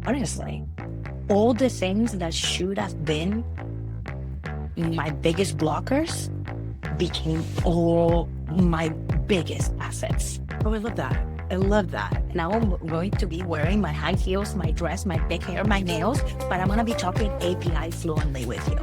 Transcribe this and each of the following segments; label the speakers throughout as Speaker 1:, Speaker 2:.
Speaker 1: honestly, all the things that should have been my biggest blockers became all my biggest assets.
Speaker 2: Oh, I love that. I love that.
Speaker 1: Now I'm going to be wearing my high heels, my dress, my big hair, my nails, but I'm going to be talking API fluently with you.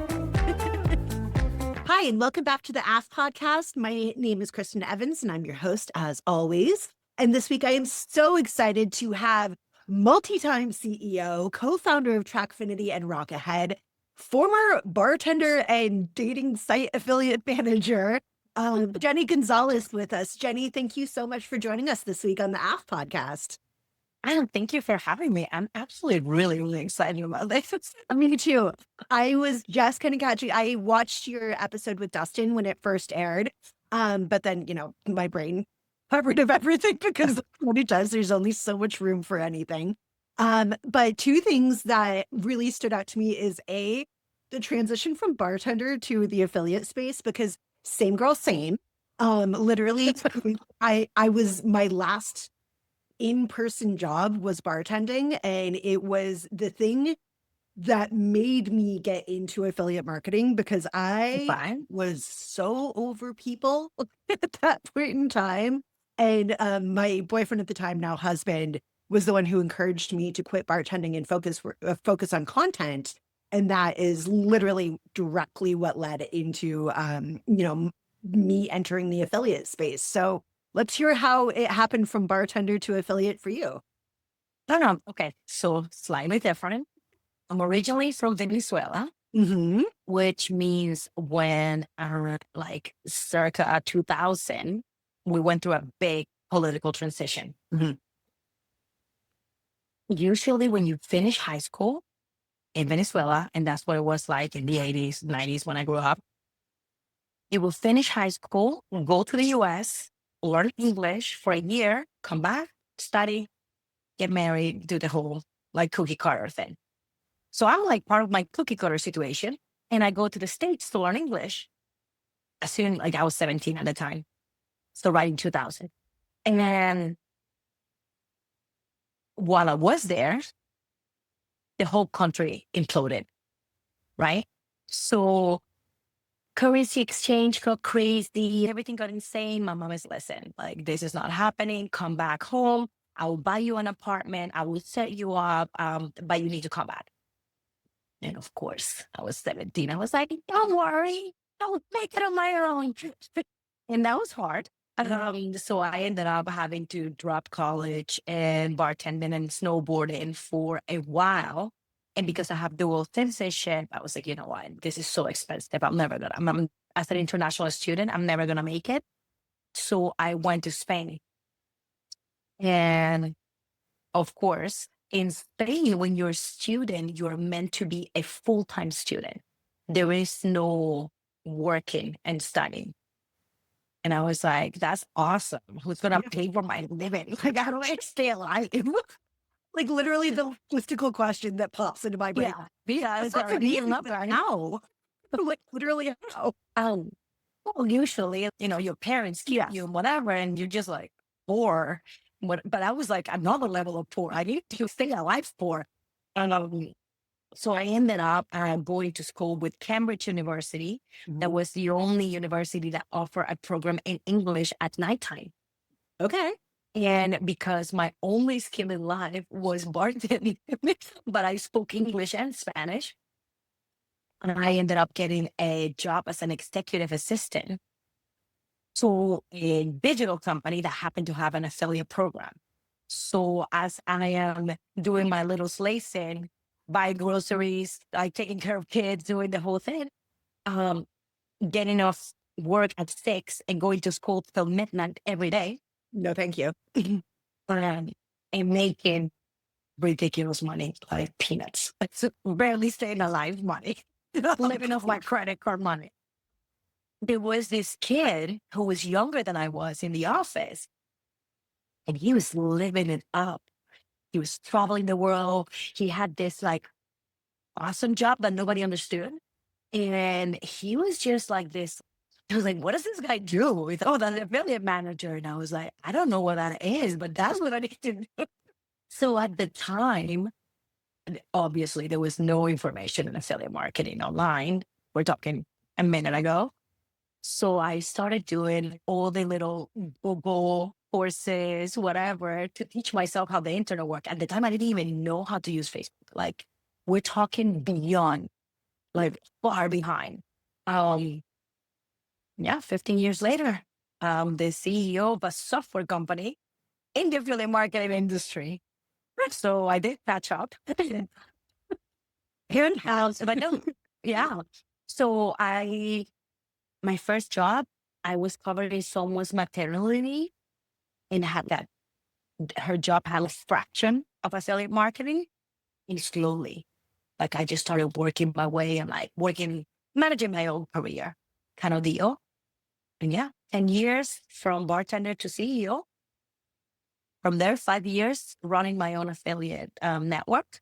Speaker 2: Hi, and welcome back to the AFF Podcast. My name is Kristen Evans, and I'm your host as always. And this week I am so excited to have multi-time CEO, co-founder of Trackfinity and Rock Ahead, former bartender and dating site affiliate manager, Jenny Gonzalez with us. Jenny, thank you so much for joining us this week on the AFF Podcast.
Speaker 1: And thank you for having me. I'm absolutely really excited about this.
Speaker 2: Me too. I was just kind of catching, I watched your episode with Dustin when it first aired. But then, my brain covered of everything because many times there's only so much room for anything. But two things that really stood out to me is the transition from bartender to the affiliate space, because same girl, same. Literally, my last in-person job was bartending, and it was the thing that made me get into affiliate marketing because I was so over people at that point in time. And my boyfriend at the time, now husband, was the one who encouraged me to quit bartending and focus on content. And that is literally directly what led into, me entering the affiliate space. So let's hear how it happened from bartender to affiliate for you.
Speaker 1: No. Okay. So slightly different. I'm originally from Venezuela, which means when like circa 2000, we went through a big political transition. Usually when you finish high school in Venezuela, and that's what it was like in the 80s, 90s when I grew up, you will finish high school, go to the US, learn English for a year, come back, study, get married, do the whole like cookie cutter thing. So I'm like part of my cookie cutter situation, and I go to the States to learn English as soon, like I was 17 at the time. So right in 2000. And then while I was there, the whole country imploded, right? So currency exchange got crazy. Everything got insane. My mom is, listen, like this is not happening. Come back home. I will buy you an apartment. I will set you up, but you need to come back. And of course, I was 17. I was like, don't worry. I'll make it on my own. And that was hard. So I ended up having to drop college and bartending and snowboarding for a while. And because I have dual citizenship, I was like, you know what? This is so expensive. As an international student, I'm never going to make it. So I went to Spain. And of course, in Spain, when you're a student, you're meant to be a full-time student. There is no working and studying. And I was like, that's awesome. Who's going to pay for my living? Like, how do I stay alive?
Speaker 2: Like literally the mystical question that pops into my brain.
Speaker 1: Yeah. It's like, how?
Speaker 2: Like literally how?
Speaker 1: Well, usually, your parents keep you whatever, and you're just like poor. But I was like another level of poor. I need to stay alive poor. And so I ended up going to school with Cambridge University. That was the only university that offered a program in English at nighttime.
Speaker 2: Okay.
Speaker 1: And because my only skill in life was bartending, but I spoke English and Spanish, and I ended up getting a job as an executive assistant to a digital company that happened to have an affiliate program. So as I am doing my little slicing, buying groceries, like taking care of kids, doing the whole thing, getting off work at 6 and going to school till midnight every day.
Speaker 2: No, thank you.
Speaker 1: And making ridiculous money, like peanuts. It's barely staying alive money, living off my credit card money. There was this kid who was younger than I was in the office, and he was living it up. He was traveling the world. He had this like awesome job that nobody understood. And he was just like this. I was like, what does this guy do? He's, that's an affiliate manager. And I was like, I don't know what that is, but that's what I need to do. So at the time, obviously there was no information in affiliate marketing online. We're talking a minute ago. So I started doing all the little Google courses, whatever, to teach myself how the internet worked. At the time, I didn't even know how to use Facebook. Like, we're talking beyond, like, far behind. Um, yeah, 15 years later, the CEO of a software company in the affiliate marketing industry. So I did catch up. Here in house, but no, yeah. So my first job, I was covering someone's maternity leave and had that her job had a fraction of affiliate marketing. And slowly, like I just started working my way and like managing my own career kind of deal. And yeah, 10 years from bartender to CEO. From there, 5 years running my own affiliate network.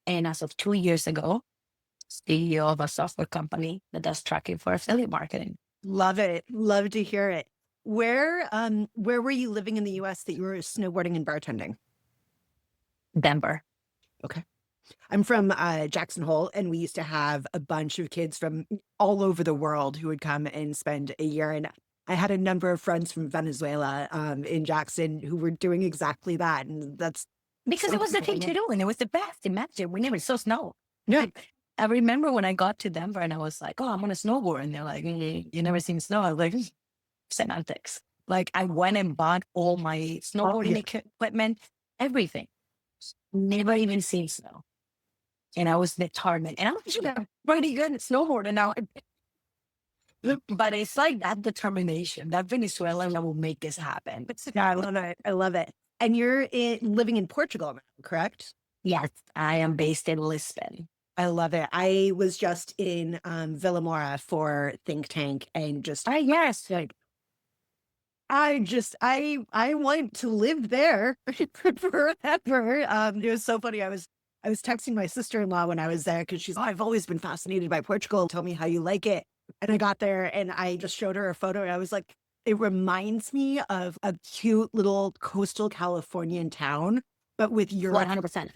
Speaker 1: And as of 2 years ago, CEO of a software company that does tracking for affiliate marketing.
Speaker 2: Love it. Love to hear it. Where were you living in the US that you were snowboarding and bartending?
Speaker 1: Denver.
Speaker 2: Okay. I'm from Jackson Hole, and we used to have a bunch of kids from all over the world who would come and spend a year. And I had a number of friends from Venezuela in Jackson who were doing exactly that. And that's
Speaker 1: Because
Speaker 2: so
Speaker 1: it was the
Speaker 2: cool.
Speaker 1: thing to do and it was the best. Imagine, we never saw snow.
Speaker 2: Yeah.
Speaker 1: Like, I remember when I got to Denver and I was like, oh, I'm on a snowboard. And they're like, you never seen snow? I was like, semantics. Like, I went and bought all my snowboarding equipment, everything. Never even seen snow. And I was determined. And I'm actually pretty good at snowboarding now. But it's like that determination, that Venezuelan that will make this happen.
Speaker 2: Yeah, I love it. I love it. And you're living in Portugal now, correct?
Speaker 1: Yes, I am based in Lisbon.
Speaker 2: I love it. I was just in Villa Moura for Think Tank and just
Speaker 1: Yes, like,
Speaker 2: I want to live there forever. It was so funny. I was texting my sister-in-law when I was there because she's, oh, I've always been fascinated by Portugal. Tell me how you like it. And I got there and I just showed her a photo and I was like, it reminds me of a cute little coastal Californian town, but with Europe.
Speaker 1: 100%.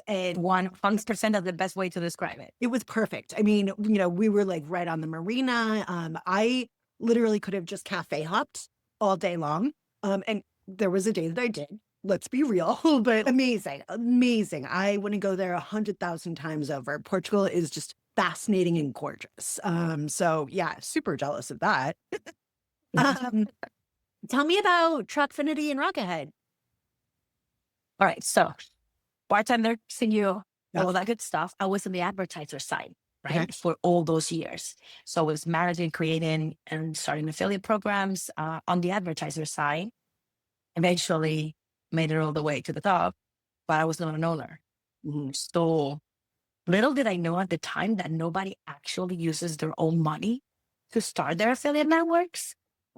Speaker 2: And
Speaker 1: 100% of the best way to describe it.
Speaker 2: it was perfect. I mean, we were like right on the marina. I literally could have just cafe hopped all day long. And there was a day that I did. Let's be real, but amazing, amazing. I want to go there 100,000 times over. Portugal is just fascinating and gorgeous. So yeah, super jealous of that. Tell me about Truckfinity and Rock Ahead.
Speaker 1: All right, so bartender, CEO,
Speaker 2: Yeah.
Speaker 1: all that good stuff. I was on the advertiser side, right,
Speaker 2: Okay.
Speaker 1: for all those years. So I was managing, creating, and starting affiliate programs on the advertiser side. Eventually made it all the way to the top, but I was not an owner. So little did I know at the time that nobody actually uses their own money to start their affiliate networks.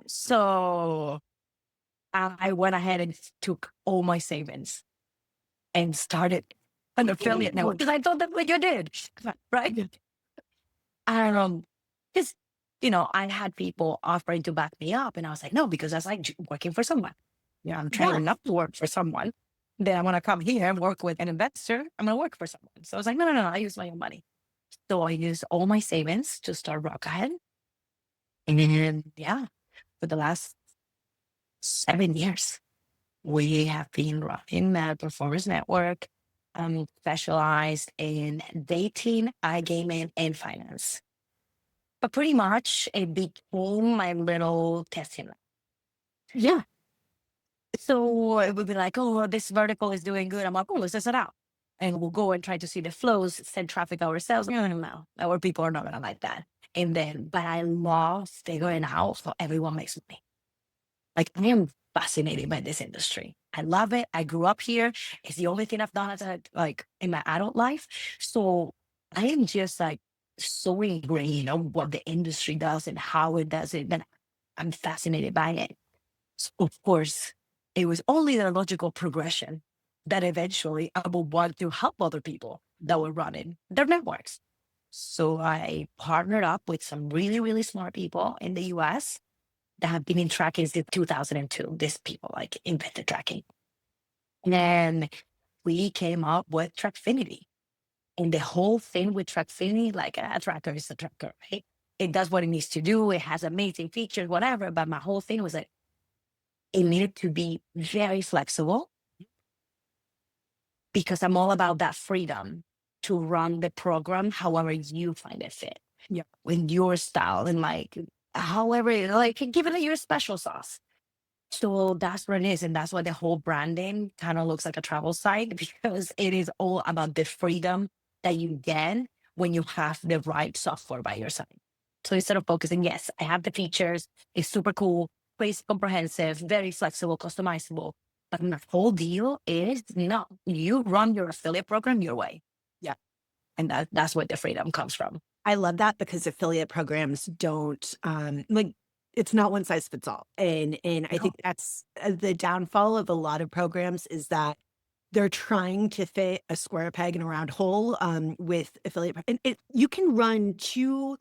Speaker 1: So I went ahead and took all my savings and started an affiliate network because I thought that's what you did, right? Because, I had people offering to back me up and I was like, no, because that's like working for someone. Yeah, I'm training up to work for someone. Then I'm going to come here and work with an investor. I'm going to work for someone. So I was like, no, I use my own money. So I used all my savings to start Rock Ahead. And then, for the last 7 years, we have been running a performance network specialized in dating, iGaming, and finance. But pretty much it became my little testing lab. Yeah. So it would be like, oh, this vertical is doing good. I'm like, oh, let's test it out. And we'll go and try to see the flows, send traffic ourselves. No, our people are not going to like that. But I love figuring out how everyone makes money. Like, I am fascinated by this industry. I love it. I grew up here. It's the only thing I've done in my adult life. So I am just like so ingrained on what the industry does and how it does it. And I'm fascinated by it. So of course, it was only the logical progression that eventually I would want to help other people that were running their networks. So I partnered up with some really, really smart people in the US that have been in tracking since 2002. These people invented tracking. And we came up with Trackfinity. And the whole thing with Trackfini, like a tracker is a tracker, right? It does what it needs to do. It has amazing features, whatever. But my whole thing was like, it needed to be very flexible because I'm all about that freedom to run the program however you find it fit.
Speaker 2: Yeah.
Speaker 1: With your style and like, however, like give it your special sauce. So that's what it is. And that's why the whole branding kind of looks like a travel site because it is all about the freedom that you get when you have the right software by your side. So instead of focusing, yes, I have the features, it's super cool, crazy comprehensive, very flexible, customizable. But the whole deal is no, you run your affiliate program your way.
Speaker 2: Yeah.
Speaker 1: And that's where the freedom comes from.
Speaker 2: I love that because affiliate programs don't like it's not one size fits all. And I think that's the downfall of a lot of programs is that they're trying to fit a square peg in a round hole with affiliate. And you can run two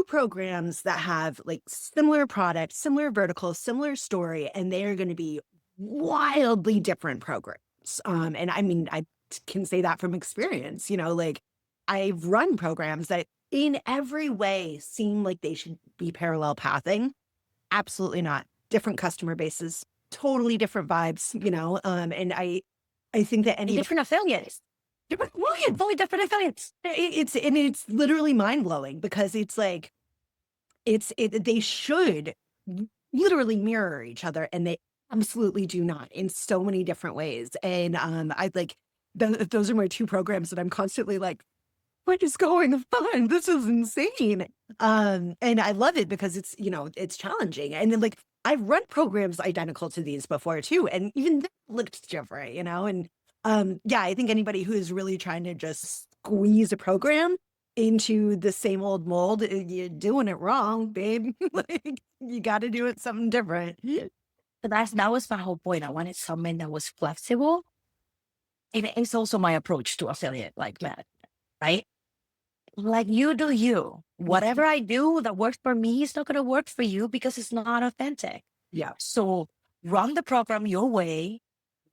Speaker 2: programs that have like similar products, similar verticals, similar story, and they are going to be wildly different programs. And I mean, I can say that from experience, you know, like I've run programs that in every way seem like they should be parallel pathing. Absolutely not. Different customer bases, totally different vibes, you know, and I think that any
Speaker 1: different affiliates. Fully different affiliates.
Speaker 2: It's literally mind blowing because it's like they should literally mirror each other and they absolutely do not in so many different ways. And I like those are my two programs that I'm constantly like, what is going on? This is insane. And I love it because it's, you know, it's challenging. And then like I've run programs identical to these before too. And even that looked different, you know, and yeah, I think anybody who is really trying to just squeeze a program into the same old mold, you're doing it wrong, babe. Like you got to do it something different.
Speaker 1: But that was my whole point. I wanted something that was flexible. And it's also my approach to affiliate like that, right? Like you do you. Whatever I do that works for me is not going to work for you because it's not authentic.
Speaker 2: Yeah.
Speaker 1: So run the program your way.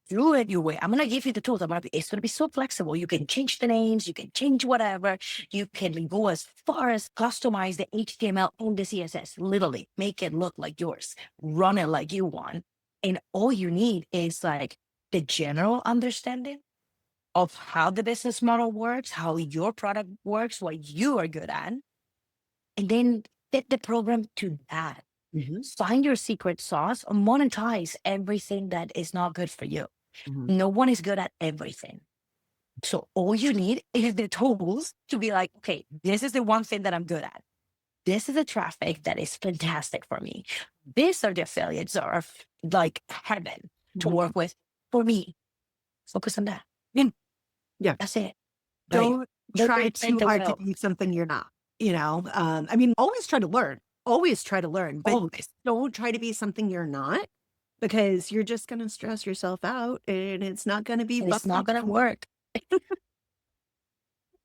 Speaker 1: Do it your way. I'm going to give you the tools. It's going to be so flexible. You can change the names. You can change whatever. You can go as far as customize the HTML and the CSS. Literally make it look like yours. Run it like you want. And all you need is like the general understanding of how the business model works, how your product works, what you are good at. And then fit the program to that.
Speaker 2: Mm-hmm.
Speaker 1: Find your secret sauce or monetize everything that is not good for you.
Speaker 2: Mm-hmm.
Speaker 1: No one is good at everything. So all you need is the tools to be like, okay, this is the one thing that I'm good at. This is the traffic that is fantastic for me. These are the affiliates that are like heaven to work with for me. Focus on that.
Speaker 2: Yeah.
Speaker 1: That's it.
Speaker 2: Don't try
Speaker 1: Right.
Speaker 2: too hard to be something you're not, you know? I mean, always try to learn, but
Speaker 1: Always.
Speaker 2: don't try to be something you're not because you're just going to stress yourself out and it's not going to be
Speaker 1: It's not going to work.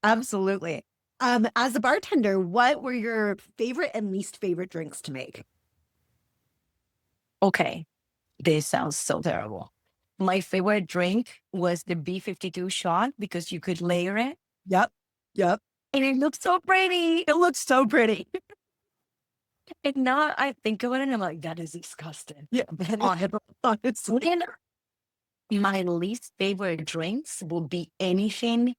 Speaker 2: Absolutely. As a bartender, what were your favorite and least favorite drinks to make?
Speaker 1: Okay. This sounds so terrible. My favorite drink was the B52 shot because you could layer it.
Speaker 2: Yep.
Speaker 1: And it looked so pretty.
Speaker 2: It looks so pretty.
Speaker 1: And now I think about it and I'm like, that is disgusting.
Speaker 2: Yeah.
Speaker 1: Honestly. And my least favorite drinks will be anything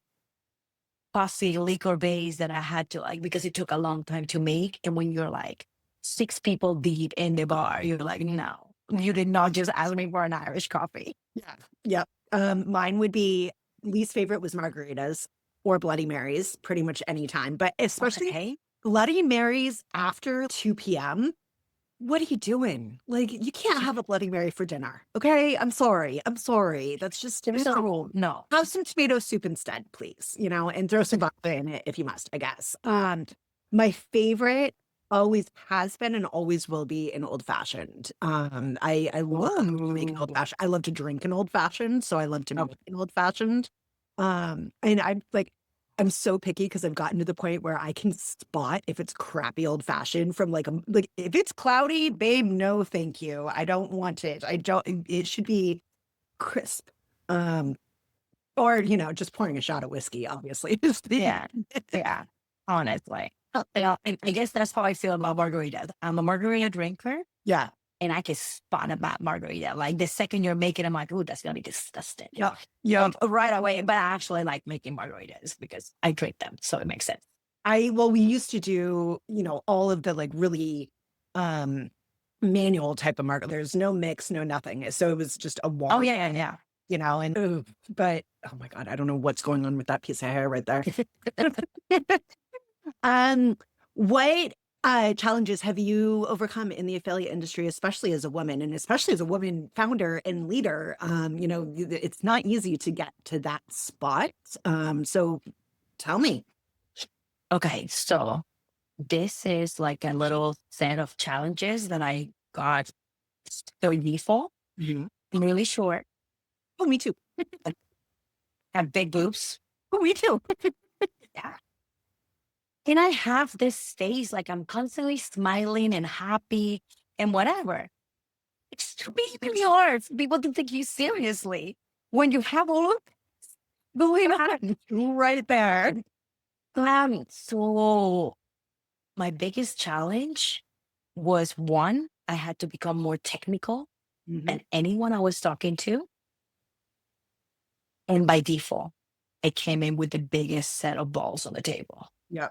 Speaker 1: fussy liquor based that I had to like because it took a long time to make. And when you're like 6 people deep in the bar, you're like, no. You did not just ask me for an Irish coffee.
Speaker 2: Yeah. Mine would be least favorite was margaritas or Bloody Marys pretty much any time, but especially Bloody Marys after 2 p.m. What are you doing? Like, you can't have a Bloody Mary for dinner. Okay. I'm sorry. That's just
Speaker 1: There's a rule. No.
Speaker 2: have some tomato soup instead, please, you know, and throw some vodka in it if you must, I guess. My favorite always has been and always will be an old fashioned. I love to make an old fashioned. I love to drink an old fashioned, so I love to make an old fashioned. And I'm so picky because I've gotten to the point where I can spot if it's crappy old fashioned from like if it's cloudy, babe, no, thank you. I don't want it. It should be crisp. Or, just pouring a shot of whiskey, obviously.
Speaker 1: Yeah. Yeah. Honestly. Yeah, I guess that's how I feel about margaritas. I'm a margarita drinker
Speaker 2: Yeah.
Speaker 1: and I can spot a bad margarita. Like the second you're making, I'm like, oh, that's gonna be disgusting.
Speaker 2: Yeah. Yeah.
Speaker 1: Right away. But I actually like making margaritas because I drink them. So it makes sense.
Speaker 2: We used to do, all of the like really manual type of market. There's no mix, no nothing. So it was just a
Speaker 1: Oh,
Speaker 2: water,
Speaker 1: yeah.
Speaker 2: but oh my God, I don't know what's going on with that piece of hair right there. Um, what challenges have you overcome in the affiliate industry, especially as a woman and especially as a woman founder and leader? It's not easy to get to that spot. So tell me.
Speaker 1: Okay. So this is like a little set of challenges that I got so useful.
Speaker 2: Mhm.
Speaker 1: I'm really short,
Speaker 2: Oh, me too.
Speaker 1: have big boobs.
Speaker 2: Oh, me too.
Speaker 1: Yeah. And I have this face like I'm constantly smiling and happy and whatever. It's really hard for people to take you seriously when you have all of this going on
Speaker 2: Right there.
Speaker 1: So my biggest challenge was one, I had to become more technical
Speaker 2: Mhm.
Speaker 1: than anyone I was talking to. And by default, I came in with the biggest set of balls on the table
Speaker 2: Yeah.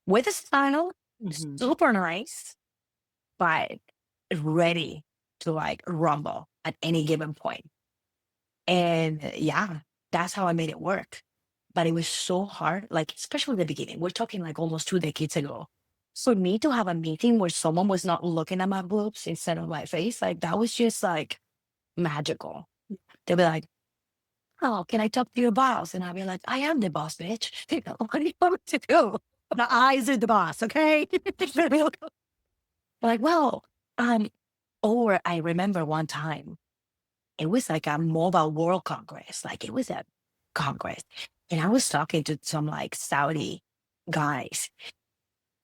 Speaker 1: with a style,
Speaker 2: Mhm.
Speaker 1: super nice, but ready to like rumble at any given point. And yeah, that's how I made it work. But it was so hard, like, especially in the beginning. We're talking like almost 2 decades ago. For me to have a meeting where someone was not looking at my boobs instead of my face, like that was just like magical. They'd be like, oh, can I talk to your boss? And I'd be like, I am the boss, bitch. What do you want me to do?
Speaker 2: The eyes are the boss, okay?
Speaker 1: Like, well, or I remember one time, it was like a mobile world congress. Like it was a congress. And I was talking to some like Saudi guys.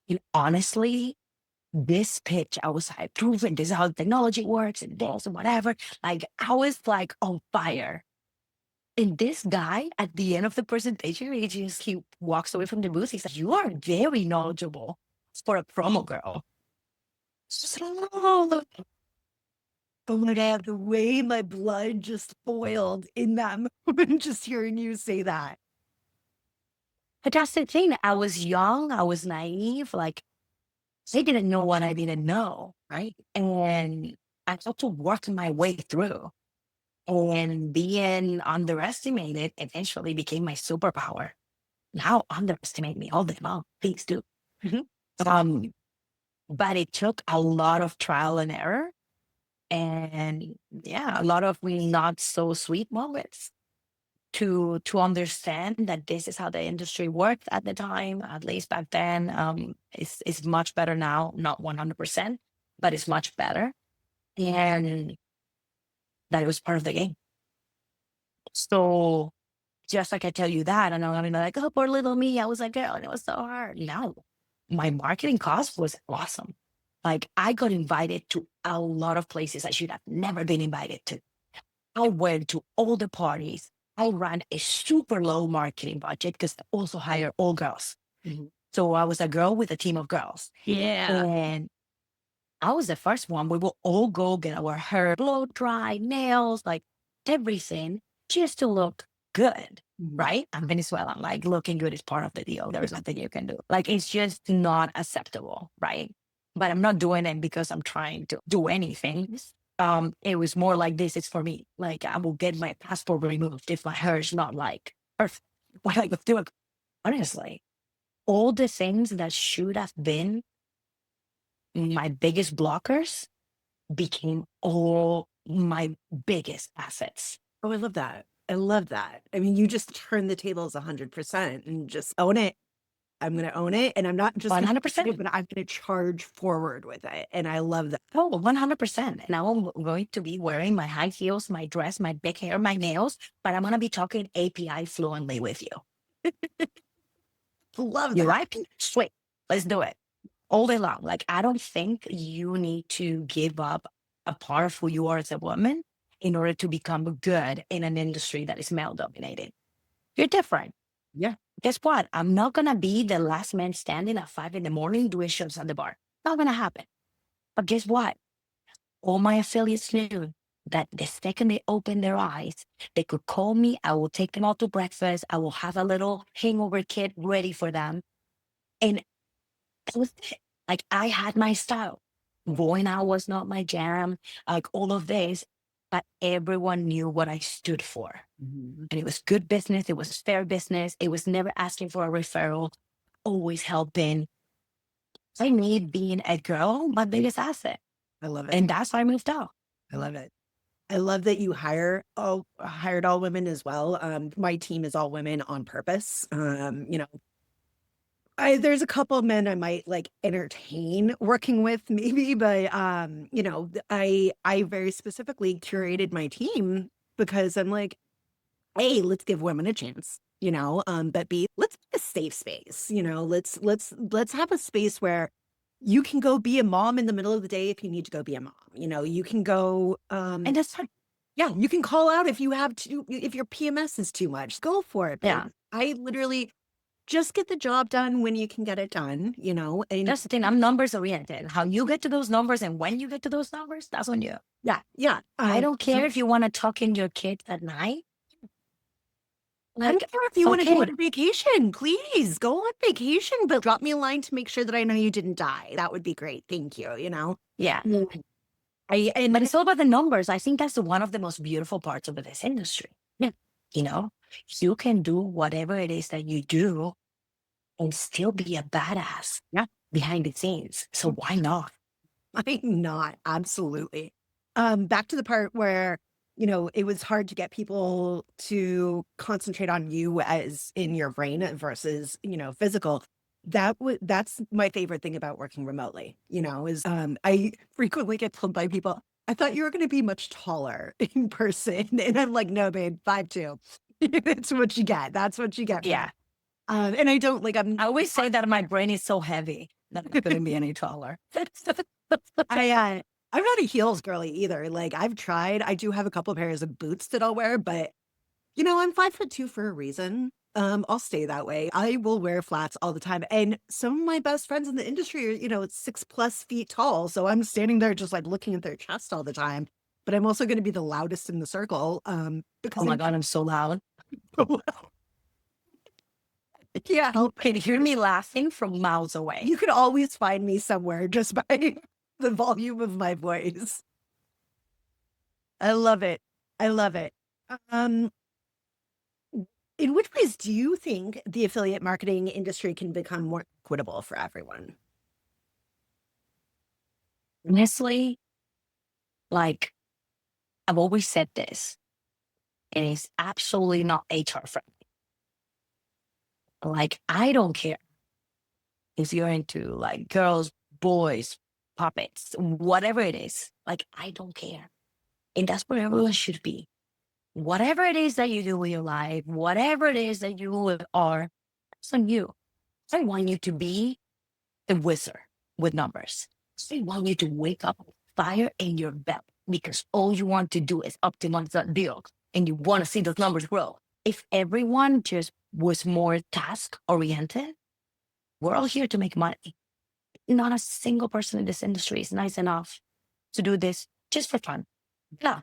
Speaker 1: And honestly, this pitch, I was like, proving this is how technology works and this and whatever. Like I was like on fire. And this guy at the end of the presentation, he walks away from the booth. He's like, you are very knowledgeable for a promo girl. Just like, oh,
Speaker 2: Oh my God, the way my blood just boiled in that moment, just hearing you say that.
Speaker 1: but that's the thing. I was young. I was naive. Like I didn't know what I didn't know. Right. And I had to work my way through. And being underestimated eventually became my superpower. Now underestimate me all day long. Please do.
Speaker 2: Mhm.
Speaker 1: Um, but it took a lot of trial and error and yeah, a lot of not so sweet moments to understand that this is how the industry worked at the time, at least back then. It's much better now, not 100%, but it's much better. And that it was part of the game. So just like I tell you that, and I'm gonna be like, oh, poor little me. I was like, girl, and it was so hard. No, my marketing cost was awesome. Like I got invited to a lot of places I should have never been invited to. I went to all the parties. I ran a super low marketing budget because I also hired all girls.
Speaker 2: Mhm.
Speaker 1: So I was a girl with a team of girls.
Speaker 2: Yeah.
Speaker 1: And I was the first one. We will all go get our hair blow dry, nails, like everything, just to look good,
Speaker 2: Mhm.
Speaker 1: right? I'm Venezuelan. Like looking good is part of the deal. There is nothing you can do. Like it's just not acceptable, right? But I'm not doing it because I'm trying to do anything. It was more like this is for me. Like I will get my passport removed if my hair is not like perfect. What I could do, honestly, all the things that should have been my biggest blockers became all my biggest assets.
Speaker 2: Oh, I love that. I love that. I mean, you just turn the tables 100% and just own it. I'm going to own it. And I'm not just gonna own it,
Speaker 1: 100%.
Speaker 2: but I'm going to charge forward with it. And I love that.
Speaker 1: Oh, 100%. And I'm going to be wearing my high heels, my dress, my big hair, my nails, but I'm going to be talking API fluently with you.
Speaker 2: Love
Speaker 1: You
Speaker 2: that.
Speaker 1: right? Sweet. Let's do it. All day long. Like, I don't think you need to give up a part of who you are as a woman in order to become good in an industry that is male dominated. You're different.
Speaker 2: Yeah.
Speaker 1: Guess what? I'm not going to be the last man standing at 5 a.m. doing shows at the bar. Not going to happen. But guess what? All my affiliates knew that the second they opened their eyes, they could call me. I will take them out to breakfast. I will have a little hangover kit ready for them. And that was it. Like, I had my style. Going out was not my jam, like all of this, but everyone knew what I stood for.
Speaker 2: Mhm.
Speaker 1: And it was good business. It was fair business. It was never asking for a referral, always helping. I made being a girl my biggest asset.
Speaker 2: I love it.
Speaker 1: And that's why I moved out.
Speaker 2: I love it. I love that you hired all women as well. My team is all women on purpose. You know, there's a couple of men I might like entertain working with maybe, but you know, I very specifically curated my team because I'm like, A, let's give women a chance, you know, but B, let's make a safe space, you know, let's have a space where you can go be a mom in the middle of the day if you need to go be a mom. You know, you can go
Speaker 1: And that's fine.
Speaker 2: yeah, you can call out if you have to, if your PMS is too much, go for it.
Speaker 1: Yeah.
Speaker 2: Babe. I literally just get the job done when you can get it done, you know? And
Speaker 1: That's the thing. I'm numbers oriented. How you get to those numbers and when you get to those numbers, that's on you.
Speaker 2: yeah, yeah.
Speaker 1: I don't care if you want to tuck in your kids at night.
Speaker 2: I
Speaker 1: Like,
Speaker 2: don't care if you want to go
Speaker 1: okay.
Speaker 2: on vacation. Please go on vacation, but drop me a line to make sure that I know you didn't die. That would be great. Thank you, you know?
Speaker 1: Yeah.
Speaker 2: And
Speaker 1: But it's all about the numbers. I think that's one of the most beautiful parts of this industry.
Speaker 2: Yeah.
Speaker 1: You know, you can do whatever it is that you do and still be a badass.
Speaker 2: Yeah.
Speaker 1: Behind the scenes. So why not?
Speaker 2: why not? Absolutely. Back to the part where, you know, it was hard to get people to concentrate on you as in your brain versus, you know, physical. That's my favorite thing about working remotely, you know, is I frequently get told by people, I thought you were going to be much taller in person. And I'm like, no, babe, 5'2". It's what you get. That's what you get.
Speaker 1: Yeah.
Speaker 2: And I don't like,
Speaker 1: I always say that my brain is so heavy that I couldn't be any taller.
Speaker 2: I'm not a heels girly either. Like I've tried. I do have a couple of pairs of boots that I'll wear, but you know, I'm 5'2" for a reason. I'll stay that way. I will wear flats all the time. And some of my best friends in the industry are, you know, 6+ feet tall. So I'm standing there just like looking at their chest all the time. But I'm also going to be the loudest in the circle. Because
Speaker 1: Oh my God, I'm so loud.
Speaker 2: yeah,
Speaker 1: You can hear me laughing from miles away.
Speaker 2: you could always find me somewhere just by the volume of my voice. I love it. I love it. In which ways do you think the affiliate marketing industry can become more equitable for everyone?
Speaker 1: Honestly, like I've always said this, and it's absolutely not HR friendly. Like, I don't care if you're into like girls, boys, puppets, whatever it is. Like, I don't care. And that's where everyone should be. Whatever it is that you do with your life, whatever it is that you are, it's on you. I want you to be a wizard with numbers. I want you to wake up with fire in your belly because all you want to do is optimize that deal and you want to see those numbers grow. If everyone just was more task oriented, we're all here to make money. Not a single person in this industry is nice enough to do this just for fun. No,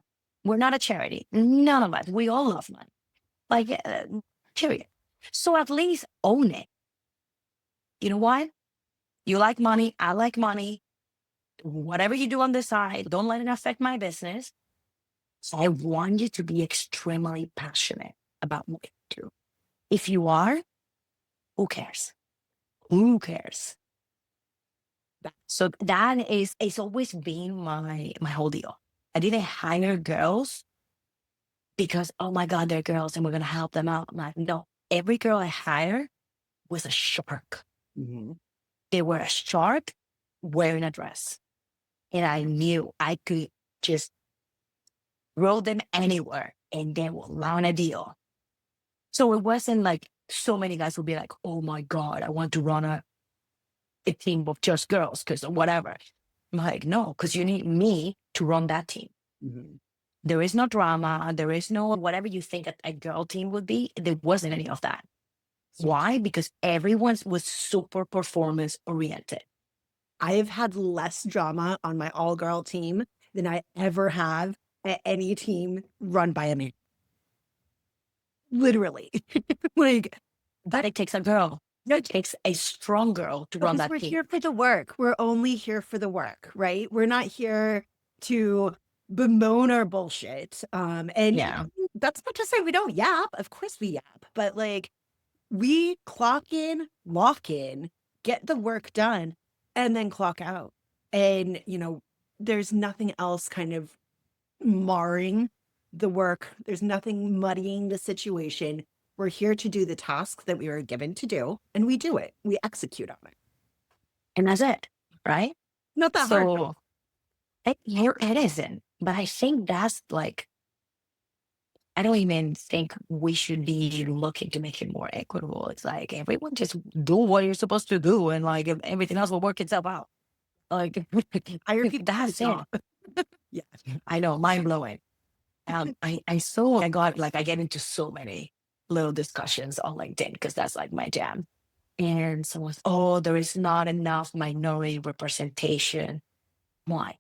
Speaker 1: we're not a charity. None of us. We all love money. Like, period. So at least own it. You know what? You like money. I like money. Whatever you do on the side, don't let it affect my business. So I want you to be extremely passionate about what you do. If you are, who cares? Who cares? So that is, it's always been my whole deal. I didn't hire girls because, oh my God, they're girls and we're going to help them out. I'm like, no, every girl I hired was a shark.
Speaker 2: Mm-hmm.
Speaker 1: They were a shark wearing a dress. And I knew I could just roll them anywhere and they will land a deal. So it wasn't like so many guys would be like, oh my God, I want to run a team of just girls because whatever. I'm like, no, because you need me to run that team.
Speaker 2: Mm-hmm.
Speaker 1: There is no drama. There is no whatever you think a girl team would be. There wasn't any of that. Why? Because everyone was super performance oriented.
Speaker 2: I have had less drama on my all-girl team than I ever have at any team run by a man. Literally. Like,
Speaker 1: But it takes a girl. It takes a strong girl to run
Speaker 2: because
Speaker 1: that
Speaker 2: we're
Speaker 1: team.
Speaker 2: here for the work. We're only here for the work, right? We're not here to bemoan our bullshit. And
Speaker 1: Yeah.
Speaker 2: that's not to say we don't yap. Of course we yap. But like, we clock in, lock in, get the work done, and then clock out. And, there's nothing else kind of marring the work. There's nothing muddying the situation. We're here to do the task that we were given to do, and we do it. We execute on it.
Speaker 1: And that's it. Right?
Speaker 2: Not that hard.
Speaker 1: So it isn't. But I think that's like, I don't even think we should be looking to make it more equitable. It's like everyone just do what you're supposed to do, and like everything else will work itself out. Like
Speaker 2: Hire people.
Speaker 1: that's it.
Speaker 2: Yeah.
Speaker 1: I know, mind blowing. I get into so many little discussions on LinkedIn because that's like my jam. And someone's, oh, there is not enough minority representation. Why?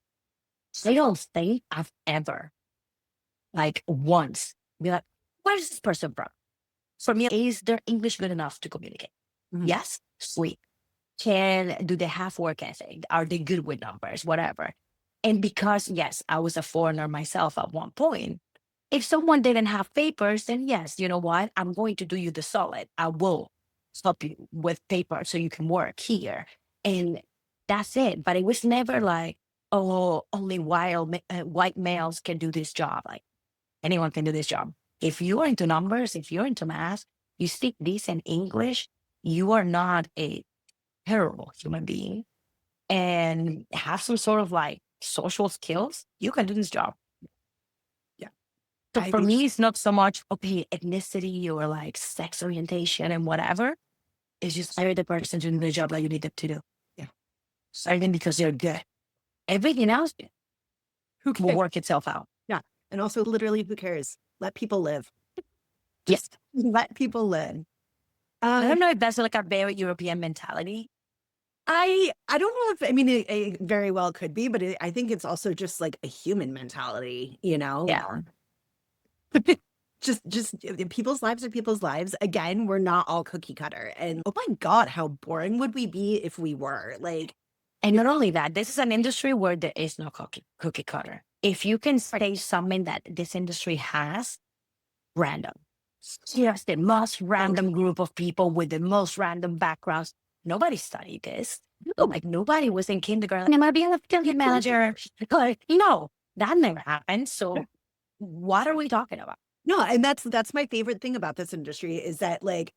Speaker 1: I don't think I've ever, like once, be like, where is this person from? For me, is their English good enough to communicate?
Speaker 2: Mhm.
Speaker 1: Yes, sweet. Do they have work ethic? Are they good with numbers? Whatever. And because, yes, I was a foreigner myself at one point, if someone didn't have papers, then yes, you know what? I'm going to do you the solid. I will help you with papers so you can work here. And that's it. But it was never like, oh, only white males can do this job. Like anyone can do this job. If you are into numbers, if you're into math, you speak decent English, you are not a terrible human being and have some sort of like social skills, you can do this job.
Speaker 2: Yeah.
Speaker 1: So for me, it's not so much, okay, ethnicity or like sex orientation and whatever. It's just hire the person to do the job that you need them to do.
Speaker 2: Yeah.
Speaker 1: Starting because they're good. Everything else
Speaker 2: Who
Speaker 1: will
Speaker 2: cares?
Speaker 1: work itself out.
Speaker 2: Yeah. And also, literally, who cares? Let people live.
Speaker 1: Yes.
Speaker 2: Let people live.
Speaker 1: I don't know if that's like a very European mentality.
Speaker 2: I don't know if, I mean, it very well could be, but I think it's also just like a human mentality,
Speaker 1: Yeah.
Speaker 2: Just people's lives are people's lives. Again, we're not all cookie cutter. And oh my God, how boring would we be if we were? Like,
Speaker 1: And not only that, this is an industry where there is no cookie cutter. If you can say something that this industry has, random. Just the most random group of people with the most random backgrounds. Nobody studied this. Like nobody was in kindergarten. Am I being a affiliate manager? Like, no, that never happened. So what are we talking about?
Speaker 2: no, and that's my favorite thing about this industry is that like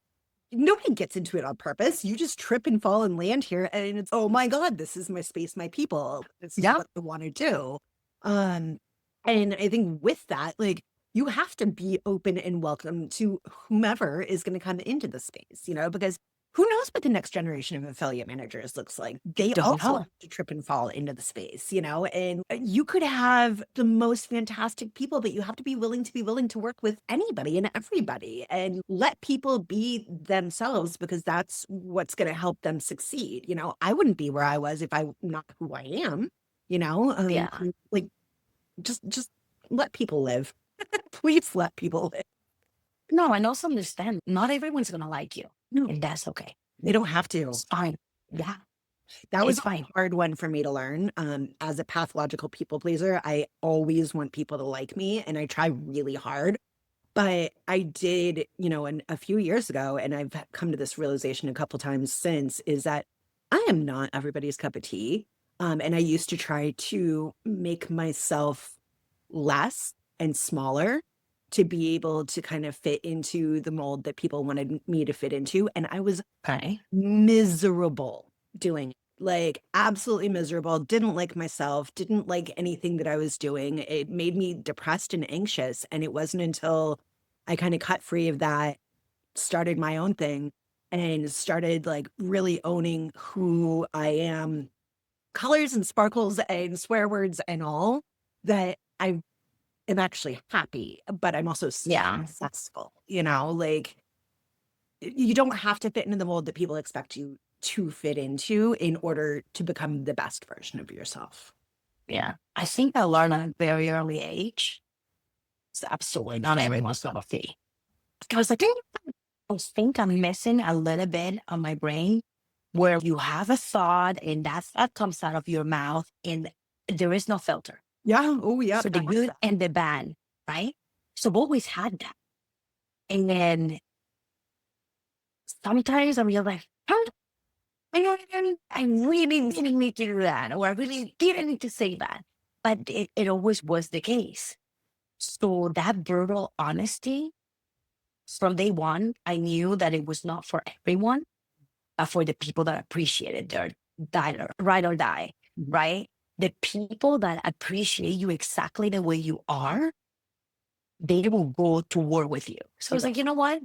Speaker 2: nobody gets into it on purpose. You just trip and fall and land here, and it's, oh my God, this is my space, my people. This is what I want to do. And I think with that, like you have to be open and welcome to whomever is going to come into the space, because who knows what the next generation of affiliate managers looks like? They
Speaker 1: Don't
Speaker 2: also
Speaker 1: know.
Speaker 2: have to trip and fall into the space, and you could have the most fantastic people, but you have to be willing to work with anybody and everybody and let people be themselves because that's what's going to help them succeed. I wouldn't be where I was if I'm not who I am,
Speaker 1: Yeah.
Speaker 2: like just let people live. Please let people live.
Speaker 1: No, and also understand not everyone's going to like you.
Speaker 2: No.
Speaker 1: And that's okay.
Speaker 2: They don't have to.
Speaker 1: It's fine. Yeah.
Speaker 2: That was
Speaker 1: It's fine.
Speaker 2: a hard one for me to learn. As a pathological people pleaser, I always want people to like me and I try really hard. But I did, a few years ago, and I've come to this realization a couple times since, is that I am not everybody's cup of tea. And I used to try to make myself less and smaller to be able to kind of fit into the mold that people wanted me to fit into. And I was
Speaker 1: Okay.
Speaker 2: miserable doing it. Like absolutely miserable, didn't like myself, didn't like anything that I was doing. It made me depressed and anxious. And it wasn't until I kind of cut free of that, started my own thing and started like really owning who I am, colors and sparkles and swear words and all, that am actually happy, but I'm also
Speaker 1: Yeah.
Speaker 2: successful, you know, like you don't have to fit into the mold that people expect you to fit into in order to become the best version of yourself.
Speaker 1: Yeah. I think I learned at a very early age. It's absolutely not everyone's cup of tea. I was like, I think I'm missing a little bit on my brain where you have a thought and that thought comes out of your mouth and there is no filter.
Speaker 2: Yeah. Oh, yeah.
Speaker 1: So the good and the bad, right? So I've always had that. And then sometimes I'm just like, huh? I really didn't need to do that, or I really didn't need to say that. But it always was the case. So that brutal honesty from day one, I knew that it was not for everyone, but for the people that appreciated their ride or die, right? The people that appreciate you exactly the way you are, they will go to war with you. So it's like, you know what?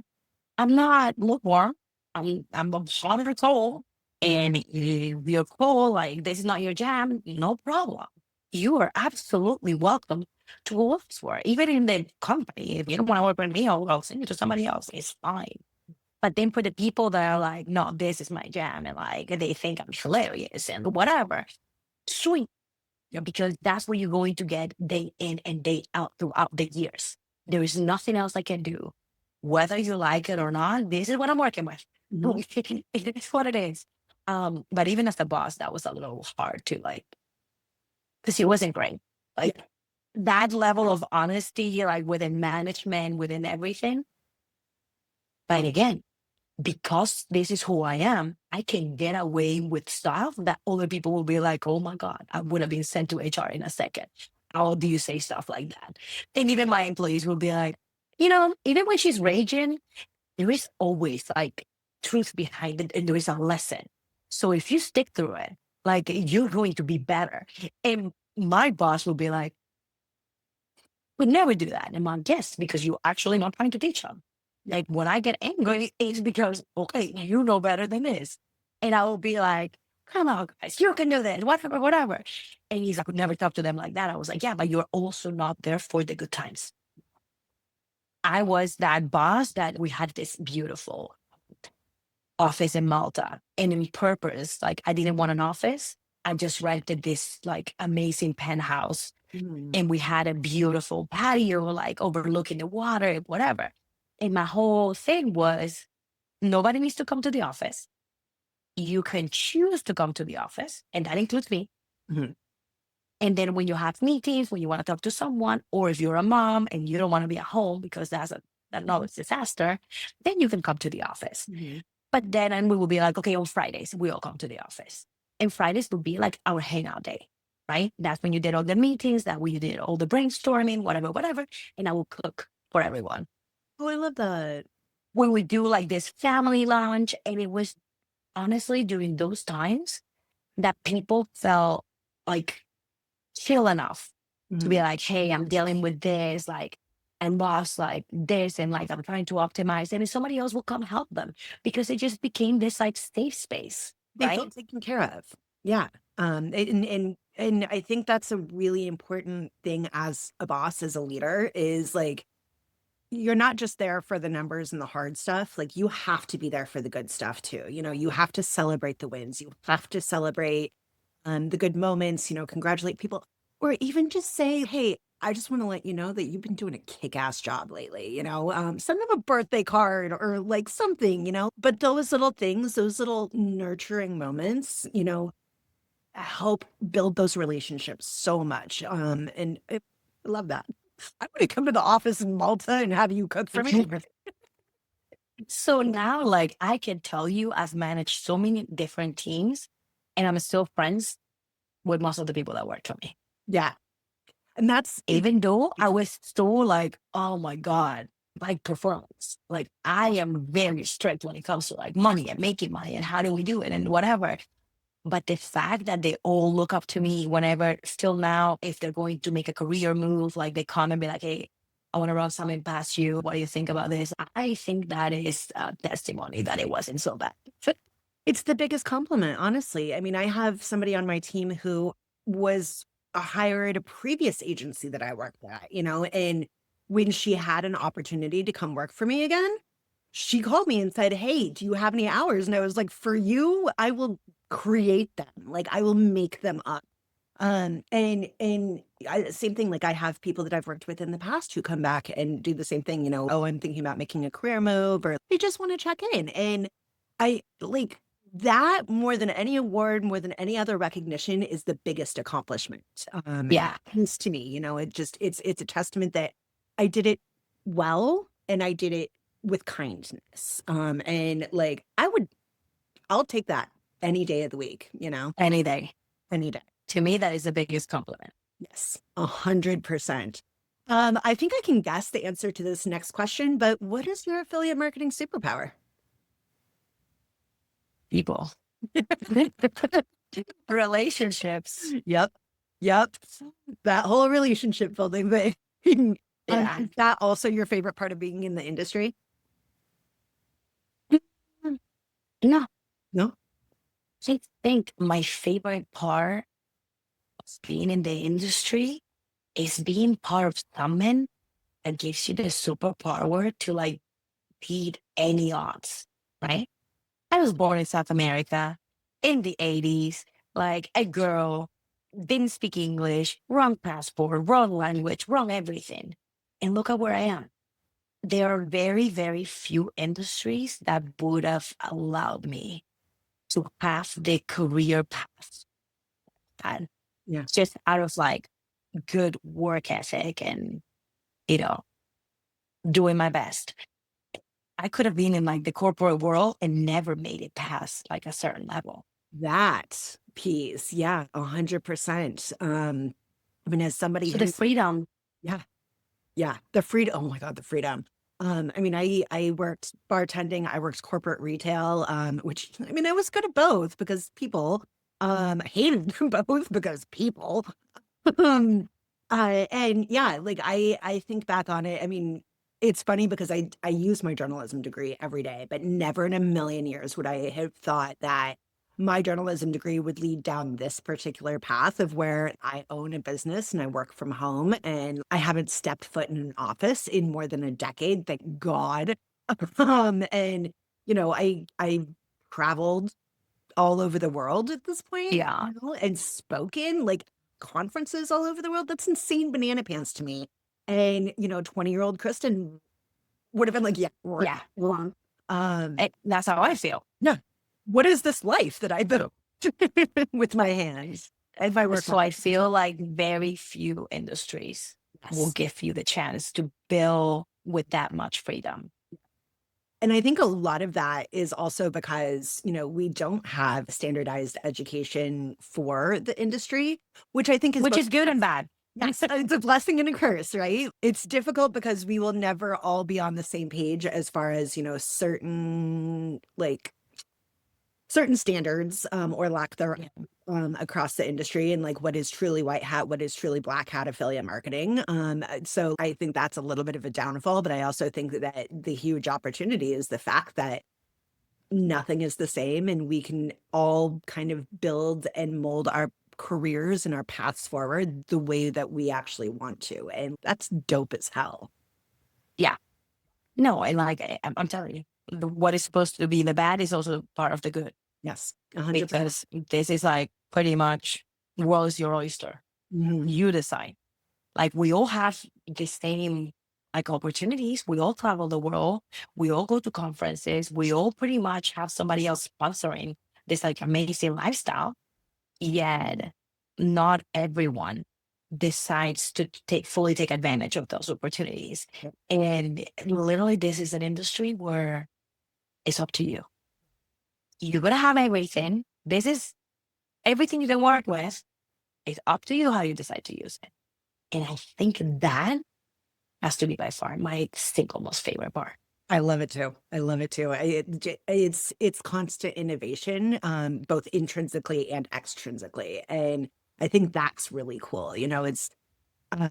Speaker 1: I'm not lukewarm. I'm hot or cold. And if you're cold, like this is not your jam, no problem. You are absolutely welcome to go elsewhere. Even in the company, if you don't want to work with me, I'll send you to somebody else. It's fine. But then for the people that are like, no, this is my jam, and like they think I'm hilarious and whatever, sweet. Because that's what you're going to get day in and day out throughout the years. There is nothing else I can do. Whether you like it or not, this is what I'm working with. It is what it is. But even as a boss, that was a little hard to like, because it wasn't great. Like that level of honesty, like within management, within everything. But again, because this is who I am, I can get away with stuff that other people will be like, oh my God, I would have been sent to HR in a second. How do you say stuff like that? And even my employees will be like, even when she's raging, there is always like truth behind it and there is a lesson. So if you stick through it, like you're going to be better. And my boss will be like, we never do that. And I'm like, yes, because you're actually not trying to teach them. Like when I get angry, it's because, okay, you know better than this. And I will be like, come on, guys, you can do this, whatever, whatever. And he's like, I could never talk to them like that. I was like, yeah, but you're also not there for the good times. I was that boss that we had this beautiful office in Malta. And in purpose, like I didn't want an office. I just rented this like amazing penthouse. And we had a beautiful patio, like overlooking the water, whatever. And my whole thing was nobody needs to come to the office. You can choose to come to the office, and that includes me. And then when you have meetings, when you want to talk to someone, or if you're a mom and you don't want to be at home because that's another disaster, then you can come to the office. But then and we will be like, okay, on Fridays, we all come to the office. And Fridays would be like our hangout day, right? That's when you did all the meetings, that we did all the brainstorming, whatever, whatever. And I will cook for everyone.
Speaker 2: Oh, I love that.
Speaker 1: When we do like this family lunch, and it was honestly during those times that people felt like chill enough to be like, hey, I'm dealing with this, like I lost like this, and like I'm trying to optimize, and somebody else will come help them because it just became this like safe space.
Speaker 2: They
Speaker 1: Right?
Speaker 2: feel taken care of. Yeah. And I think that's a really important thing as a boss, as a leader, is like you're not just there for the numbers and the hard stuff. Like you have to be there for the good stuff too. You know, you have to celebrate the wins. You have to celebrate the good moments, congratulate people, or even just say, hey, I just want to let you know that you've been doing a kick-ass job lately, send them a birthday card or like something, but those little things, those little nurturing moments, help build those relationships so much. And I love that. I want to come to the office in Malta and have you cook for me.
Speaker 1: So now, like, I can tell you, I've managed so many different teams, and I'm still friends with most of the people that work for me.
Speaker 2: Yeah. And that's
Speaker 1: Even though I was so like, oh my God, like performance. Like, I am very strict when it comes to like money and making money and how do we do it and whatever. But the fact that they all look up to me whenever, still now, if they're going to make a career move, like they come and be like, hey, I want to run something past you. What do you think about this? I think that is a testimony that it wasn't so bad.
Speaker 2: It's the biggest compliment, honestly. I mean, I have somebody on my team who was hired a previous agency that I worked at, and when she had an opportunity to come work for me again, she called me and said, "Hey, do you have any hours?" And I was like, "For you, I will create them. Like I will make them up." Same thing, like I have people that I've worked with in the past who come back and do the same thing, oh, I'm thinking about making a career move, or they just want to check in. And I like that more than any award, more than any other recognition is the biggest accomplishment. It
Speaker 1: Yeah.
Speaker 2: happens to me, it's a testament that I did it well and I did it with kindness. And like I'll take that any day of the week,
Speaker 1: Any day.
Speaker 2: any day.
Speaker 1: To me, that is the biggest compliment.
Speaker 2: Yes, 100%. I think I can guess the answer to this next question, but what is your affiliate marketing superpower?
Speaker 1: People. Relationships.
Speaker 2: Yep. That whole relationship building thing.
Speaker 1: Yeah.
Speaker 2: Is that also your favorite part of being in the industry?
Speaker 1: No,
Speaker 2: No?
Speaker 1: I think my favorite part of being in the industry is being part of someone that gives you the superpower to like beat any odds, right? I was born in South America in the 80s, like a girl, didn't speak English, wrong passport, wrong language, wrong everything. And look at where I am. There are very, very few industries that would have allowed me to have the career path that
Speaker 2: Yeah.
Speaker 1: just out of like good work ethic and, you know, doing my best. I could have been in like the corporate world and never made it past like a certain level.
Speaker 2: That piece. Yeah, 100%. I mean, as somebody
Speaker 1: So the
Speaker 2: who's,
Speaker 1: freedom,
Speaker 2: yeah, yeah, the freedom. Oh my God, the freedom. I mean, I worked bartending, I worked corporate retail, which I mean, I was good at both because people, I hated both because people. Um, and yeah, like I think back on it. I mean, it's funny because I use my journalism degree every day, but never in a million years would I have thought that my journalism degree would lead down this particular path of where I own a business and I work from home and I haven't stepped foot in an office in more than a decade, thank God. And I traveled all over the world at this point,
Speaker 1: yeah,
Speaker 2: and spoken like conferences all over the world. That's insane banana pants to me. And 20-year-old Kristen would have been like, yeah,
Speaker 1: yeah.
Speaker 2: wrong.
Speaker 1: That's how I feel.
Speaker 2: No, what is this life that I built with my hands and my work?
Speaker 1: So I feel like very few industries will
Speaker 2: Yes.
Speaker 1: give you the chance to build with that much freedom.
Speaker 2: And I think a lot of that is also because, we don't have standardized education for the industry, which I think is
Speaker 1: Which is good and bad.
Speaker 2: yes, it's a blessing and a curse, right? It's difficult because we will never all be on the same page as far as, certain standards, or lack thereof, across the industry, and like what is truly white hat, what is truly black hat affiliate marketing. So I think that's a little bit of a downfall, but I also think that the huge opportunity is the fact that nothing is the same and we can all kind of build and mold our careers and our paths forward the way that we actually want to. And that's dope as hell.
Speaker 1: Yeah. No, I like it. I'm telling you, what is supposed to be the bad is also part of the good.
Speaker 2: Yes, 100%.
Speaker 1: Because this is like pretty much world is your oyster.
Speaker 2: Mhm.
Speaker 1: You decide. Like we all have the same like opportunities. We all travel the world. We all go to conferences. We all pretty much have somebody else sponsoring this like amazing lifestyle. Yet not everyone decides to fully take advantage of those opportunities.
Speaker 2: Yep.
Speaker 1: And literally this is an industry where it's up to you. You're gonna have everything. This is everything you can work with. It's up to you how you decide to use it. And I think that has to be by far my single most favorite part.
Speaker 2: I love it too. I love it too. It's constant innovation, both intrinsically and extrinsically, and I think that's really cool. It's uh,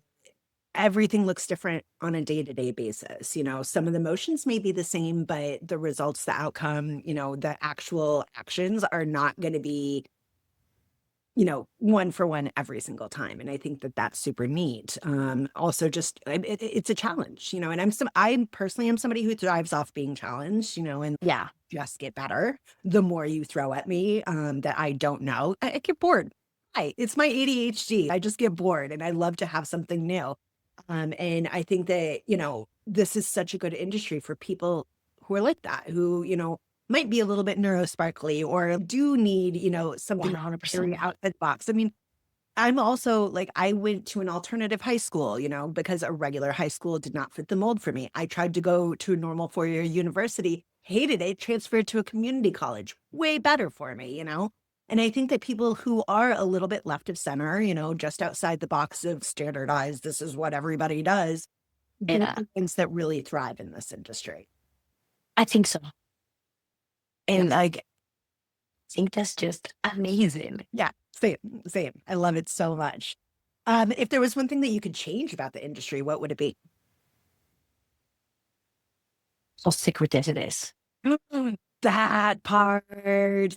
Speaker 2: everything looks different on a day-to-day basis. Some of the motions may be the same, but the results, the outcome, the actual actions are not going to be one for one every single time. And I think that that's super neat. Also just, it's a challenge, and I personally am somebody who thrives off being challenged, and
Speaker 1: Yeah.
Speaker 2: just get better. The more you throw at me, that I don't know, I get bored. It's my ADHD. I just get bored and I love to have something new. And I think that, this is such a good industry for people who are like that, who, might be a little bit neurosparkly or do need, something
Speaker 1: 100%.
Speaker 2: out the box. I mean, I'm also like, I went to an alternative high school, because a regular high school did not fit the mold for me. I tried to go to a normal 4-year university, hated it, transferred to a community college, way better for me, And I think that people who are a little bit left of center, just outside the box of standardized, this is what everybody does, they're
Speaker 1: Yeah,
Speaker 2: the things that really thrive in this industry.
Speaker 1: I think so.
Speaker 2: Yeah.
Speaker 1: And like, I think that's just amazing.
Speaker 2: Yeah, same, same. I love it so much. If there was one thing that you could change about the industry, what would it be?
Speaker 1: How secretive it is.
Speaker 2: That part,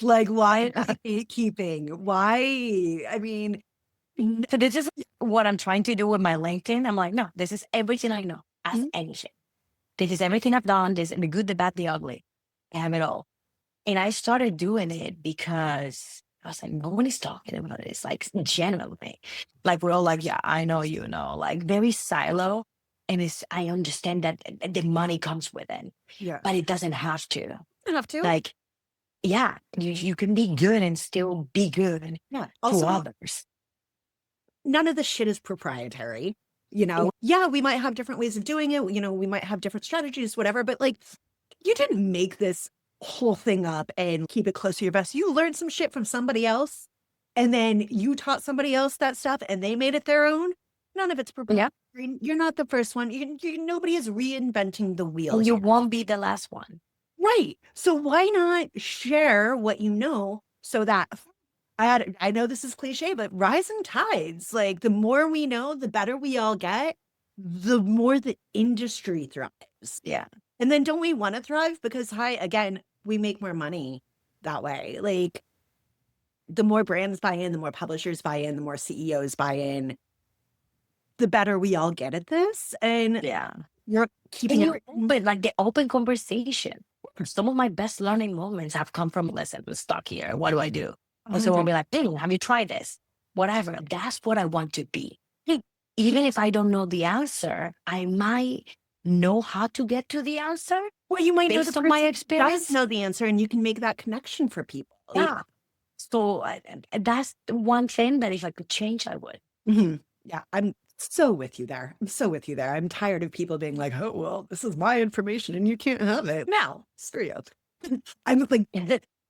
Speaker 2: like, why gatekeeping? Why? I mean,
Speaker 1: So this is what I'm trying to do with my LinkedIn. I'm like, no, this is everything I know. Ask
Speaker 2: Mhm.
Speaker 1: anything. This is everything I've done. This the good, the bad, the ugly. I have it all. And I started doing it because I was like, no one is talking about this, like generally. Like we're all like, yeah, I know, like very silo. And I understand that the money comes with it,
Speaker 2: Yeah.
Speaker 1: but it doesn't have to.
Speaker 2: You have to.
Speaker 1: Like, yeah, you can be good and still be good
Speaker 2: Yeah.
Speaker 1: to
Speaker 2: Also,
Speaker 1: others.
Speaker 2: none of the shit is proprietary. Yeah, we might have different ways of doing it. We might have different strategies, whatever, but like, you didn't make this whole thing up and keep it close to your vest. You learned some shit from somebody else, and then you taught somebody else that stuff, and they made it their own. None of it's
Speaker 1: Yeah.
Speaker 2: proprietary. You're not the first one. Nobody is reinventing the wheel
Speaker 1: And you
Speaker 2: here.
Speaker 1: won't be the last one.
Speaker 2: Right. So why not share what you know so that I know this is cliche, but rising tides, like the more we know, the better we all get, the more the industry thrives.
Speaker 1: Yeah.
Speaker 2: And then don't we want to thrive? Because again, we make more money that way. Like the more brands buy in, the more publishers buy in, the more CEOs buy in, the better we all get at this. And
Speaker 1: Yeah.
Speaker 2: you're keeping
Speaker 1: And
Speaker 2: it.
Speaker 1: but like the open conversation. Some of my best learning moments have come from, listen, we're stuck here. What do I do? And so I'll be like, hey, have you tried this? Whatever. That's what I want to be. Even if I don't know the answer, I might know how to get to the answer
Speaker 2: Well, you might know
Speaker 1: based
Speaker 2: the
Speaker 1: on my
Speaker 2: person
Speaker 1: experience.
Speaker 2: does know the answer, and you can make that connection for people.
Speaker 1: Yeah. So that's the one thing that if I could change, I would.
Speaker 2: Mhm. Yeah, I'm so with you there. I'm so with you there. I'm tired of people being like, oh, well, this is my information and you can't have it. No, screw you. I'm like,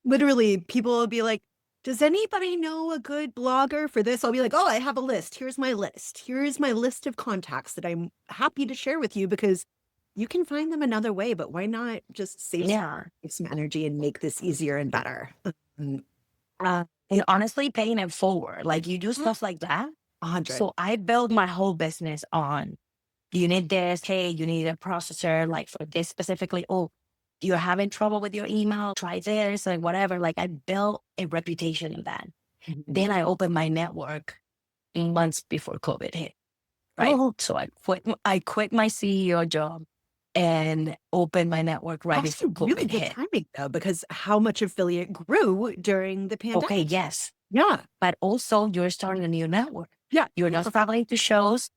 Speaker 2: literally, people will be like, does anybody know a good blogger for this? I'll be like, oh, I have a list. Here's my list. Here is my list of contacts that I'm happy to share with you because you can find them another way, but why not just save some energy and make this easier and better?
Speaker 1: And honestly, paying it forward, like you do stuff like that.
Speaker 2: 100.
Speaker 1: So I built my whole business on, you need this, hey, you need a processor, like for this specifically. Oh, you're having trouble with your email, try this, like whatever. Like I built a reputation in that.
Speaker 2: Mhm.
Speaker 1: Then I opened my network months before COVID hit. Right.
Speaker 2: Oh,
Speaker 1: So I quit my CEO job and opened my network right
Speaker 2: that's
Speaker 1: before
Speaker 2: really
Speaker 1: COVID
Speaker 2: good
Speaker 1: hit.
Speaker 2: timing though, because how much affiliate grew during the pandemic.
Speaker 1: Okay, yes.
Speaker 2: Yeah.
Speaker 1: But also you're starting a new network.
Speaker 2: Yeah.
Speaker 1: You're not traveling to shows,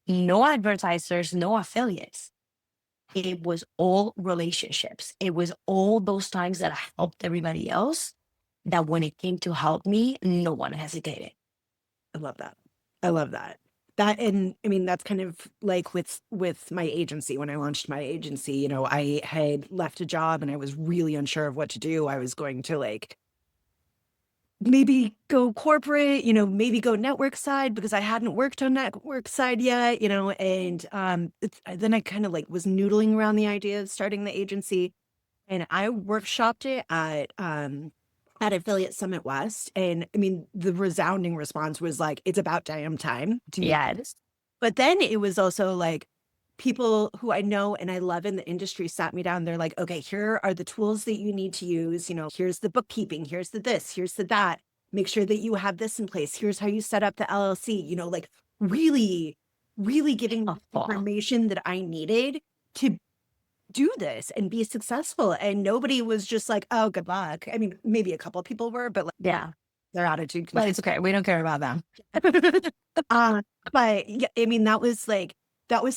Speaker 1: no advertisers, no affiliates. It was all relationships. It was all those times that I helped everybody else that when it came to help me, no one hesitated.
Speaker 2: I love that. I love that. And I mean, that's kind of like with my agency. When I launched my agency, I had left a job and I was really unsure of what to do. I was going to like maybe go corporate, maybe go network side because I hadn't worked on network side yet, and then I kind of like was noodling around the idea of starting the agency, and I workshopped it at Affiliate Summit West. And I mean, the resounding response was like, it's about damn time.
Speaker 1: Yes.
Speaker 2: But then it was also like people who I know and I love in the industry sat me down. They're like, okay, here are the tools that you need to use. Here's the bookkeeping. Here's the this, here's the that. make sure that you have this in place. Here's how you set up the LLC, you know, like really, really giving me information that I needed to do this and be successful. And nobody was just like, oh, good luck. I mean, maybe a couple of people were, but like,
Speaker 1: Yeah.
Speaker 2: their attitude.
Speaker 1: But it's okay. We don't care about them.
Speaker 2: But yeah, I mean, that was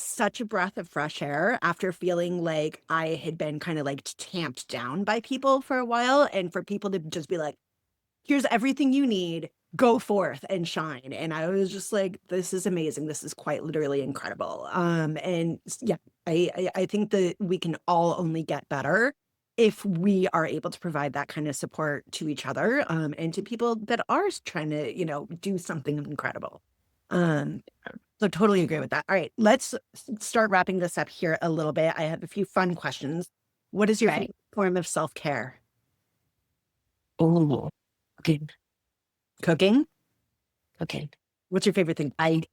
Speaker 2: such a breath of fresh air after feeling like I had been kind of like tamped down by people for a while, and for people to just be like, here's everything you need, go forth and shine. And I was just like, this is amazing. This is quite literally incredible. And yeah, I think that we can all only get better if we are able to provide that kind of support to each other, and to people that are trying to, you know, do something incredible. So totally agree with that. All right, let's start wrapping this up here a little bit. I have a few fun questions. What is your favorite form of self-care?
Speaker 1: Oh, cooking.
Speaker 2: Cooking?
Speaker 1: Okay.
Speaker 2: What's your favorite thing?
Speaker 1: It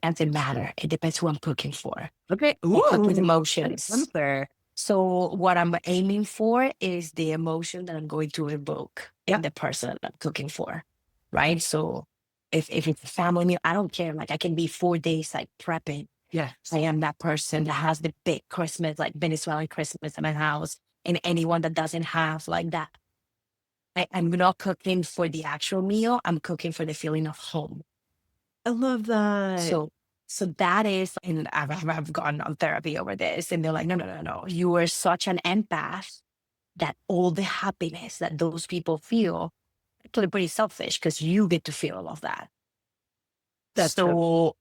Speaker 1: doesn't matter. It depends who I'm cooking for.
Speaker 2: Okay.
Speaker 1: I cook with emotions.
Speaker 2: Simple.
Speaker 1: So what I'm aiming for is the emotion that I'm going to evoke in the person that I'm cooking for, right? So if it's a family meal, I don't care. Like I can be 4 days like prepping.
Speaker 2: Yeah.
Speaker 1: I am that person that has the big Christmas, like Venezuelan Christmas in my house, and anyone that doesn't have like that. I'm not cooking for the actual meal. I'm cooking for the feeling of home.
Speaker 2: I love that.
Speaker 1: So that is, and I've gone on therapy over this, and they're like, no. You are such an empath that all the happiness that those people feel, actually pretty selfish because you get to feel all of that.
Speaker 2: That's
Speaker 1: so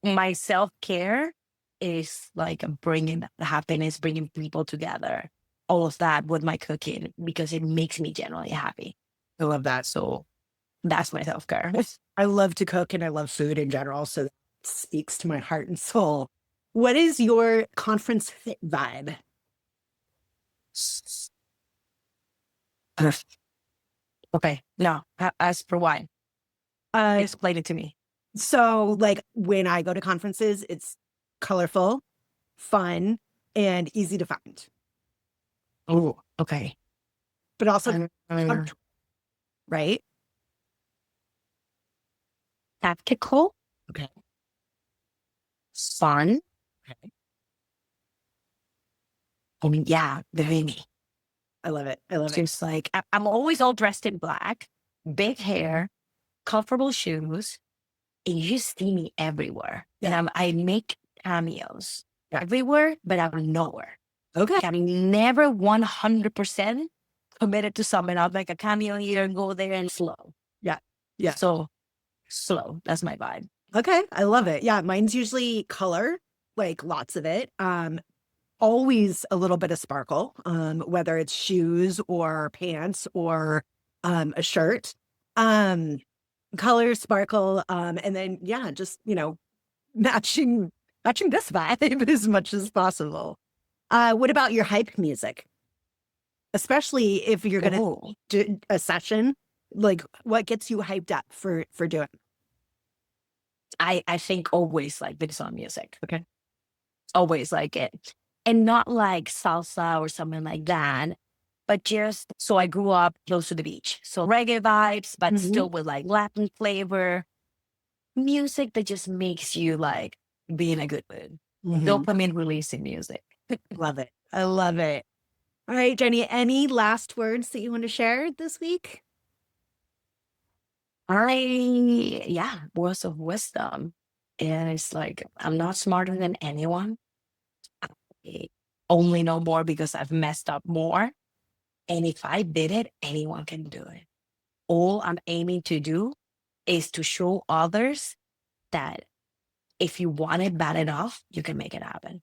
Speaker 1: my self-care is like bringing the happiness, bringing people together, all of that with my cooking, because it makes me generally happy.
Speaker 2: I love that.
Speaker 1: So that's my self-care.
Speaker 2: I love to cook and I love food in general. So that speaks to my heart and soul. What is your conference fit vibe?
Speaker 1: Okay. No, as for why? Explain it to me.
Speaker 2: So like when I go to conferences, it's colorful, fun, and easy to find.
Speaker 1: Oh, okay.
Speaker 2: But also right?
Speaker 1: Tactical.
Speaker 2: Okay.
Speaker 1: Fun.
Speaker 2: Okay.
Speaker 1: I mean, yeah, very me.
Speaker 2: I love it. I love it.
Speaker 1: Just like I'm always all dressed in black, big hair, comfortable shoes, and you just see me everywhere.
Speaker 2: Yeah.
Speaker 1: And I make cameos everywhere, but I'm nowhere.
Speaker 2: Okay.
Speaker 1: I'm never 100% committed to something. I'll make a cameo here and go there and slow.
Speaker 2: Yeah. Yeah.
Speaker 1: So slow. That's my vibe.
Speaker 2: Okay. I love it. Yeah. Mine's usually color, like lots of it. Always a little bit of sparkle, whether it's shoes or pants or a shirt. Color, sparkle, and then yeah, just, you know, matching this vibe as much as possible. What about your hype music? Especially if you're gonna do a session, like what gets you hyped up for doing?
Speaker 1: I think always like Venezuelan music.
Speaker 2: Okay.
Speaker 1: Always like it. And not like salsa or something like that, but just, so I grew up close to the beach. So reggae vibes, but still with like Latin flavor. Music that just makes you like be in a good mood. Dopamine releasing music.
Speaker 2: Love it. I love it. All right, Jenny, any last words that you want to share this week?
Speaker 1: Words of wisdom. And it's like, I'm not smarter than anyone. I only know more because I've messed up more. And if I did it, anyone can do it. All I'm aiming to do is to show others that if you want it bad enough, you can make it happen.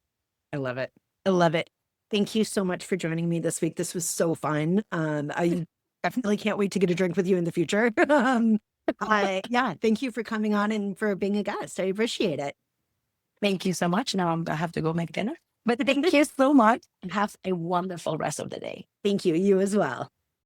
Speaker 2: I love it. I love it. Thank you so much for joining me this week. This was so fun. I definitely can't wait to get a drink with you in the future. Thank you for coming on and for being a guest. I appreciate it.
Speaker 1: Thank you so much. Now I have to go make dinner. But thank you so much and have a wonderful rest of the day.
Speaker 2: Thank you. You as well.